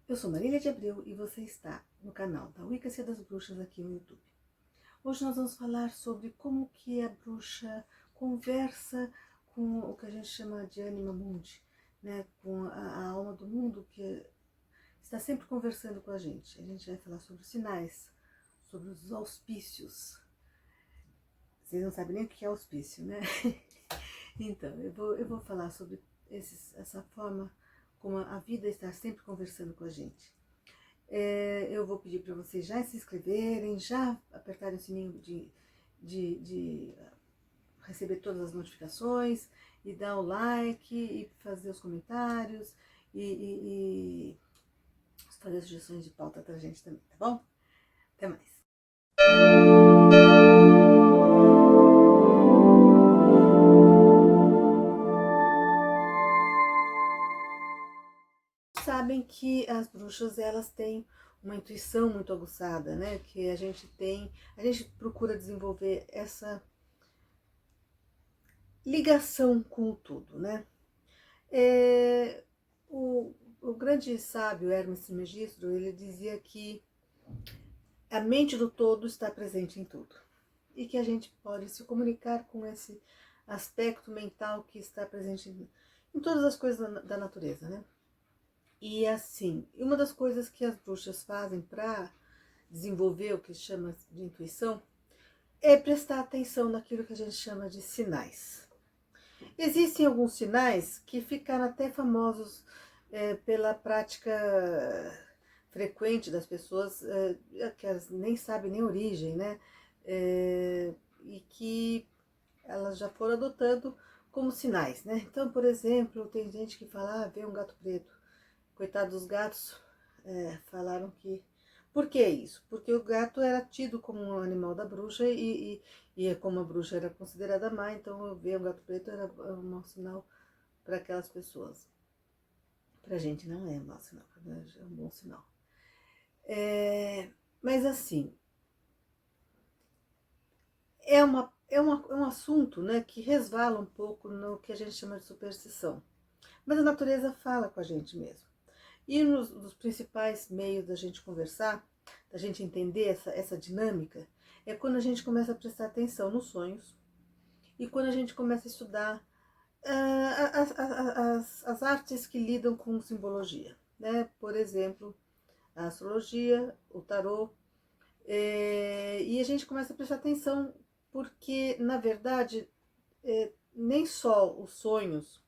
Eu sou Marília de Abreu e você está no canal da Wicca das Bruxas aqui no YouTube. Hoje nós vamos falar sobre como que a bruxa conversa com o que a gente chama de anima mundi, né? Com a alma do mundo que está sempre conversando com a gente. A gente vai falar sobre os sinais, sobre os auspícios. Vocês não sabem nem o que é auspício, né? Então, eu vou falar sobre essa forma como a vida está sempre conversando com a gente. Eu vou pedir para vocês já se inscreverem, já apertarem o sininho de receber todas as notificações, e dar o like, e fazer os comentários, e fazer sugestões de pauta pra gente também, tá bom? Até mais! Sabem que as bruxas, elas têm uma intuição muito aguçada, né? Que a gente procura desenvolver essa ligação com o tudo, né? O grande sábio Hermes Trismegisto, ele dizia que a mente do todo está presente em tudo e que a gente pode se comunicar com esse aspecto mental que está presente em todas as coisas da natureza, né? E assim, uma das coisas que as bruxas fazem para desenvolver o que se chama de intuição é prestar atenção naquilo que a gente chama de sinais. Existem alguns sinais que ficaram até famosos pela prática frequente das pessoas, que elas nem sabem nem a origem, né? E que elas já foram adotando como sinais, né? Então, por exemplo, tem gente que fala, vê um gato preto. Coitado dos gatos, falaram que... Por que isso? Porque o gato era tido como um animal da bruxa e como a bruxa era considerada má, então ver um gato preto era um mau sinal para aquelas pessoas. Pra gente não é um mau sinal, é um bom sinal. Mas assim, é um assunto, né, que resvala um pouco no que a gente chama de superstição. Mas a natureza fala com a gente mesmo. E dos principais meios da gente conversar, da gente entender essa dinâmica, é quando a gente começa a prestar atenção nos sonhos e quando a gente começa a estudar as artes que lidam com simbologia, né? Por exemplo, a astrologia, o tarô, e a gente começa a prestar atenção porque, na verdade, nem só os sonhos,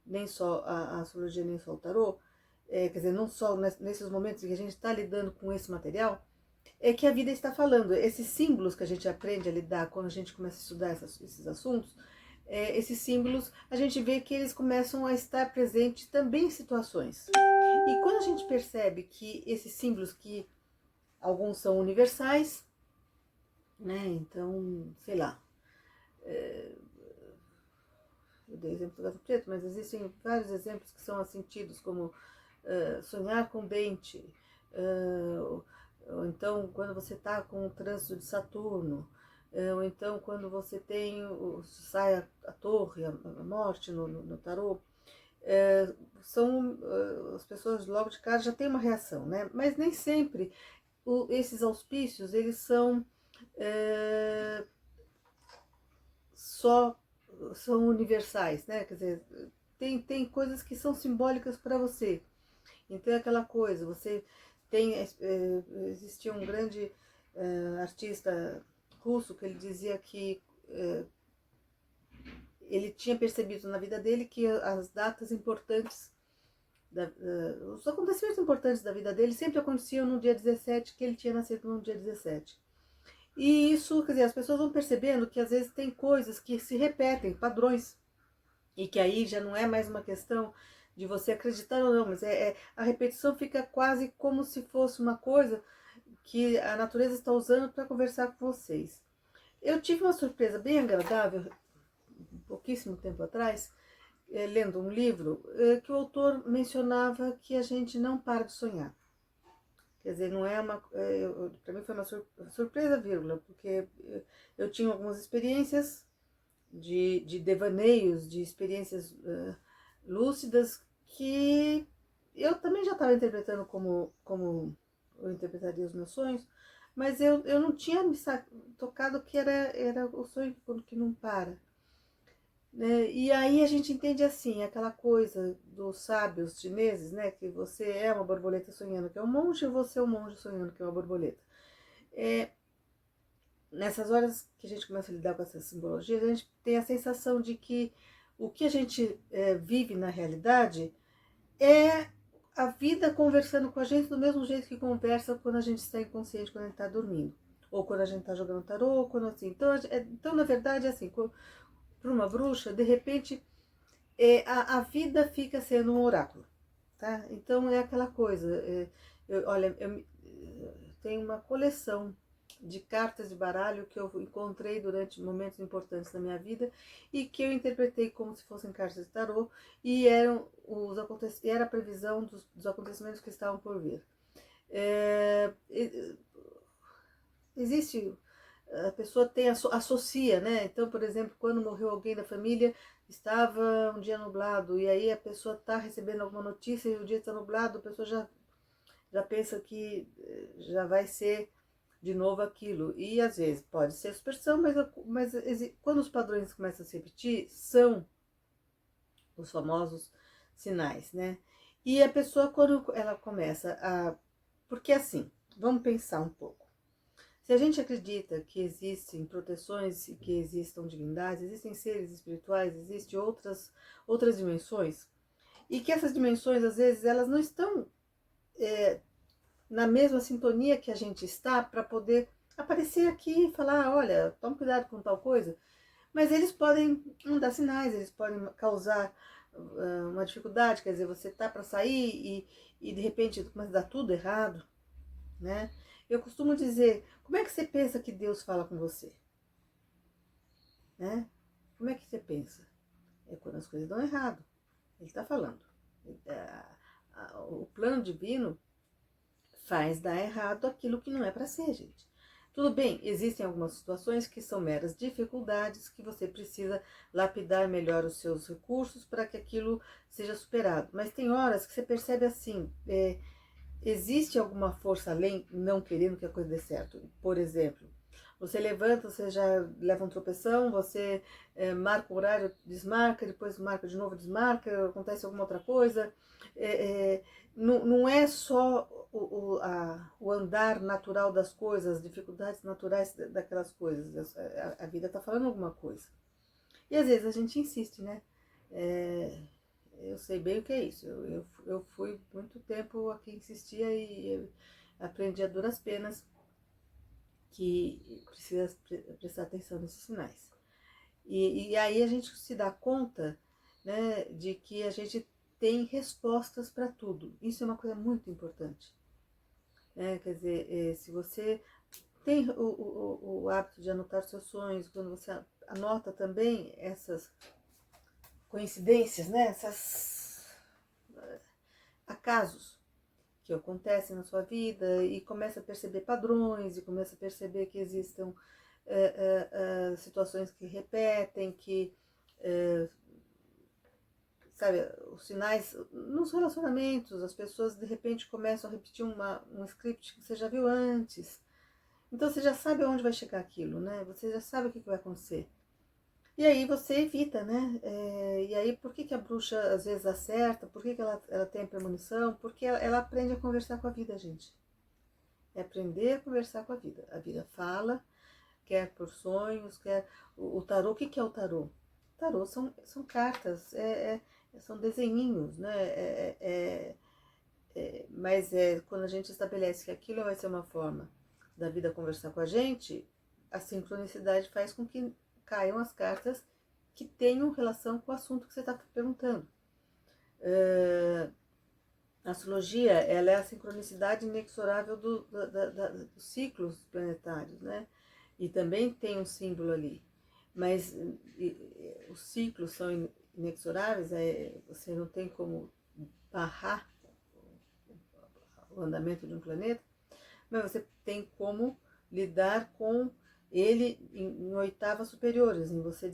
nem só a astrologia, nem só o tarô, quer dizer, não só nesses momentos em que a gente está lidando com esse material, é que a vida está falando. Esses símbolos que a gente aprende a lidar quando a gente começa a estudar esses assuntos, esses símbolos, a gente vê que eles começam a estar presentes também em situações. E quando a gente percebe que esses símbolos, que alguns são universais, né, então, sei lá, eu dei exemplo do gato preto, mas existem vários exemplos que são assim tidos como sonhar com dente, ou então quando você está com o trânsito de Saturno, ou então quando você tem, sai a torre, a morte no tarô, as pessoas logo de cara já têm uma reação, né? Mas nem sempre esses auspícios, eles são são universais, né? Quer dizer, tem coisas que são simbólicas para você. Então é aquela coisa, você tem... existia um grande artista russo que ele dizia que ele tinha percebido na vida dele que as datas importantes, os acontecimentos importantes da vida dele sempre aconteciam no dia 17, que ele tinha nascido no dia 17. E isso, quer dizer, as pessoas vão percebendo que às vezes tem coisas que se repetem, padrões, e que aí já não é mais uma questão de você acreditar ou não, mas a repetição fica quase como se fosse uma coisa que a natureza está usando para conversar com vocês. Eu tive uma surpresa bem agradável, pouquíssimo tempo atrás, lendo um livro, que o autor mencionava que a gente não para de sonhar. Quer dizer, não é uma... para mim foi uma surpresa, vírgula, porque eu tinha algumas experiências de devaneios, de experiências lúcidas que eu também já estava interpretando como eu interpretaria os meus sonhos, mas eu não tinha me tocado que era o sonho que não para. Né? E aí a gente entende assim, aquela coisa dos sábios chineses, né? Que você é uma borboleta sonhando que é um monge, e você é um monge sonhando que é uma borboleta. É, nessas horas que a gente começa a lidar com essas simbologias, a gente tem a sensação de que o que a gente vive na realidade é a vida conversando com a gente do mesmo jeito que conversa quando a gente está inconsciente, quando a gente está dormindo. Ou quando a gente está jogando tarô, ou quando assim. Então, na verdade, é assim, para uma bruxa, de repente, a vida fica sendo um oráculo. Tá? Então é aquela coisa. Olha, eu tenho uma coleção de cartas de baralho que eu encontrei durante momentos importantes da minha vida e que eu interpretei como se fossem cartas de tarô e era a previsão dos acontecimentos que estavam por vir. Existe, a pessoa associa, né? Então, por exemplo, quando morreu alguém da família, estava um dia nublado e aí a pessoa está recebendo alguma notícia e o dia está nublado, a pessoa já pensa que já vai ser de novo aquilo. E às vezes pode ser superstição, mas quando os padrões começam a se repetir, são os famosos sinais, né? E a pessoa, quando ela começa a... Porque assim, vamos pensar um pouco. Se a gente acredita que existem proteções e que existam divindades, existem seres espirituais, existem outras dimensões, e que essas dimensões, às vezes, elas não estão na mesma sintonia que a gente está para poder aparecer aqui e falar, olha, toma cuidado com tal coisa, mas eles podem dar sinais, eles podem causar uma dificuldade, quer dizer, você tá para sair e de repente começa a dar tudo errado, né? Eu costumo dizer, como é que você pensa que Deus fala com você? Né? Como é que você pensa? É quando as coisas dão errado. Ele está falando. O plano divino faz dar errado aquilo que não é para ser, gente. Tudo bem, existem algumas situações que são meras dificuldades que você precisa lapidar melhor os seus recursos para que aquilo seja superado. Mas tem horas que você percebe assim, existe alguma força além não querendo que a coisa dê certo. Por exemplo, você levanta, você já leva um tropeção, você marca o horário, desmarca, depois marca de novo, desmarca, acontece alguma outra coisa. Não é só o andar natural das coisas, as dificuldades naturais daquelas coisas. A vida está falando alguma coisa. E às vezes a gente insiste, né? Eu sei bem o que é isso. Eu fui muito tempo a quem insistia e aprendi a duras penas que precisa prestar atenção nesses sinais. E aí a gente se dá conta, né, de que a gente tem respostas para tudo. Isso é uma coisa muito importante. Quer dizer, se você tem o hábito de anotar seus sonhos, quando você anota também essas coincidências, né, esses acasos que acontecem na sua vida e começa a perceber padrões e começa a perceber que existem situações que repetem, que sabe, os sinais nos relacionamentos, as pessoas de repente começam a repetir um script que você já viu antes. Então você já sabe aonde vai chegar aquilo, né? Você já sabe o que vai acontecer. E aí você evita, né? E aí por que a bruxa às vezes acerta? Por que ela tem a premonição? Porque ela aprende a conversar com a vida, gente. É aprender a conversar com a vida. A vida fala, quer por sonhos, quer... O tarô, o que é o tarô? Tarô são cartas, são desenhinhos, né? Mas quando a gente estabelece que aquilo vai ser uma forma da vida conversar com a gente, a sincronicidade faz com que caiam as cartas que tenham relação com o assunto que você está perguntando. A astrologia, ela é a sincronicidade inexorável dos ciclos planetários, né? E também tem um símbolo ali. Mas os ciclos são inexoráveis, você não tem como barrar o andamento de um planeta, mas você tem como lidar com ele em oitavas superiores, em você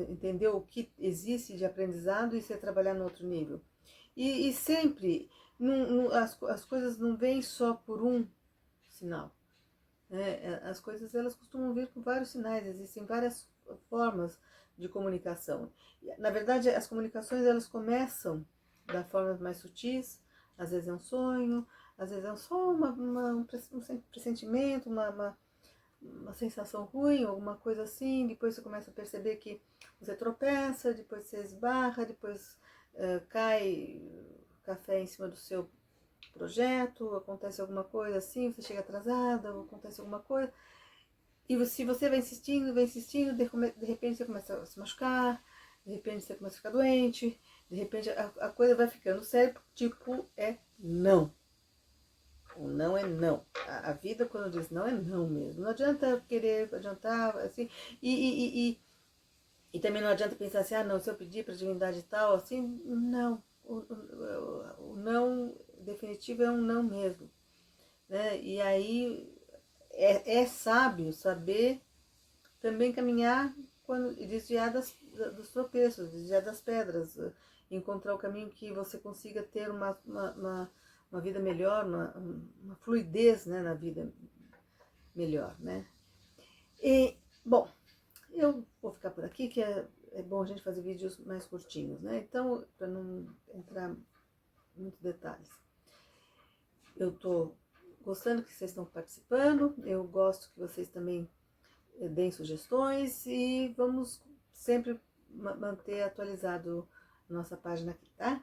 entender o que existe de aprendizado e você trabalhar no outro nível. E sempre as coisas não vêm só por um sinal. As coisas elas costumam vir por vários sinais, existem várias formas de comunicação. Na verdade, as comunicações elas começam da forma mais sutis, às vezes é um sonho, às vezes é só um pressentimento, uma sensação ruim, alguma coisa assim, depois você começa a perceber que você tropeça, depois você esbarra, depois cai café em cima do seu projeto, acontece alguma coisa assim, você chega atrasada, acontece alguma coisa, e se você vai insistindo, de repente você começa a se machucar, de repente você começa a ficar doente, de repente a coisa vai ficando séria, tipo, é não. O não é não. A vida, quando diz não, é não mesmo. Não adianta querer adiantar, assim, e também não adianta pensar assim, ah, não, se eu pedir para a divindade tal, assim, não. O não definitivo é um não mesmo. Né? E aí é sábio saber também caminhar e desviar dos tropeços, desviar das pedras, encontrar o caminho que você consiga ter uma vida melhor, uma fluidez, né, na vida melhor, né? E, bom, eu vou ficar por aqui, que é bom a gente fazer vídeos mais curtinhos, né? Então, para não entrar em muitos detalhes. Eu tô gostando que vocês estão participando, eu gosto que vocês também deem sugestões e vamos sempre manter atualizado nossa página aqui, tá?